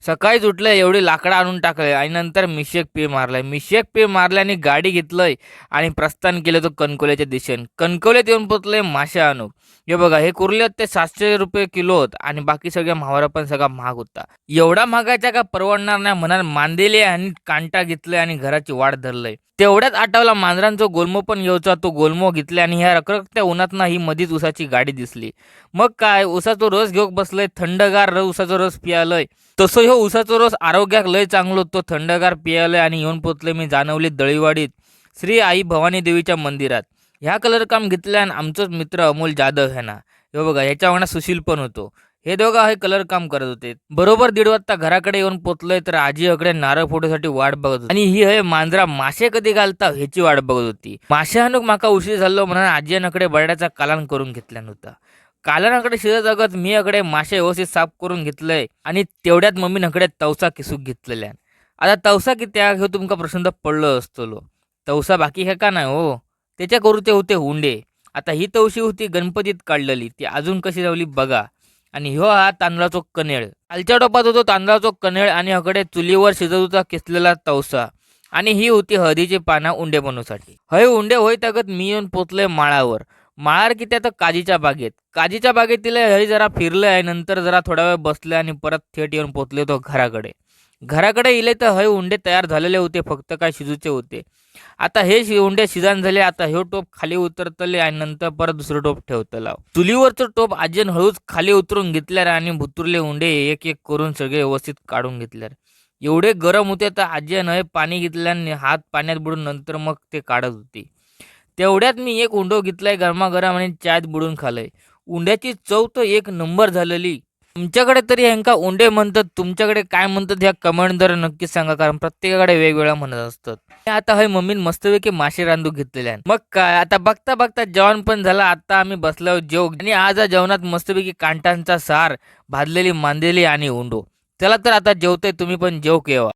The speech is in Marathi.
सकाळीच उठलं एवढी लाकडं आणून टाकले आणि नंतर मिशेक पे मारलाय. मिशेक पे मारल्याने गाडी घेतलंय आणि प्रस्थान केलं तो कणकवल्याच्या दिशेने. कणकवल्यात येऊन पोचलोय मासे आणू. हे बघा हे कुर्ले ते 700 रुपये किलो होत आणि बाकी सगळ्या म्हावरा पण सगळा महाग होता. एवढा महागाचा का परवडणार नाही म्हणून मांदेले आणि कांटा घेतलंय आणि घराची वाट धरलंय. तेवढ्यात आठवला मांजरांचा गोलमो पण घ्यायचा. तो गोलमो घेतला आणि ह्या रखरखत्या उन्हातनं ही मधीच उसाची गाडी दिसली. मग काय उसाचा रस घेऊन बसलंय, थंडगार उसाचा रस पियालय. तसं ह्यो उसाचा रस आरोग्याक लय चांगलो. तो थंडगार पियालय आणि येऊन पोचले मी जाणवली दळीवाडीत श्री आई भवानी देवीच्या मंदिरात. ह्या कलर काम घेतल्यान आमचंच मित्र अमोल जाधव ह्याना. हे बघा ह्याच्या वांगडा सुशील पण होतो. हे दोघं हे कलर काम करत होते. बरोबर 1:30 वाजता घराकडे येऊन पोचलोय तर आजी अकडे नारळ फोडण्यासाठी वाट बघत होती आणि ही हे मांजरा मासे कधी घालता ह्याची वाट बघत होती. मासे आणूक माका उशीर झालो म्हणून आजीकडे बर्ड्याचा कालन करून घेतला नव्हता. कालनाकडे शिजत अगत मी अकडे मासे व्यवस्थित साफ करून घेतलंय आणि तेवढ्यात मम्मीकडे तवसा किसूक घेतलेल्या. आता तवसा किती हे तुमका प्रश्न पडलो असतो. तवसा बाकी हे का नाही हो, त्याच्या करूचे होते हुंडे. आता ही तवशी होती गणपतीत काढलेली, ती अजून कशी राहिली बघा. आणि ह्यो हा तांदळाचो कनेळ. खालच्या टोपात होतो तांदळाचो कनेळ आणि हकडे चुलीवर शिजत होता किसलेला तवसा. आणि ही होती हळदीची पानं उंडे बनवण्यासाठी. हय उंडे होईत अगत मी येऊन पोचलोय माळावर. माळार किती आता काजीच्या बागेत. काजीच्या बागेत तिला हळी जरा फिरलं आहे, नंतर जरा थोडा वेळ बसले आणि परत थेट येऊन पोचले तो घराकडे. घराकडे इले तर हय उंडे तयार झालेले होते, फक्त काय शिजूचे होते. आता हे उंडे शिजान झाले. आता ह्यो टोप खाली उतरतले आणि नंतर परत दुसरं टोप ठेवतला. चुलीवरचं टोप आजीन हळूच खाली उतरून घेतल्यार आणि भुतुरले उंडे एक एक करून सगळे व्यवस्थित काढून घेतल्यार. एवढे गरम होते तर आजीन हे पाणी घेतल्याने हात पाण्यात बुडून नंतर मग ते काढत होती. तेवढ्यात मी एक उंडो घेतलाय गरमागरम आणि चायत बुडून खाल्लंय. उंड्याची चव तर एक नंबर झालेली. तुमच्याकडे तरी ह्यांका उंडे म्हणतात, तुमच्याकडे काय म्हणतात ह्या कमेंटद्वारे नक्कीच सांगा, कारण प्रत्येकाकडे वेगवेगळ्या म्हणत असतात. आता हे मम्मीन मस्तपैकी मासे रांधू घेतलेले आहे. मग काय आता बघता बघता जेवण पण झालं. आता आम्ही बसलो जेव आणि आज या जेवणात मस्तपैकी कांटांचा सार, भाजलेली मांदेली आणि उंडो. चला तर आता जेवतोय, तुम्ही पण जेव केव्हा.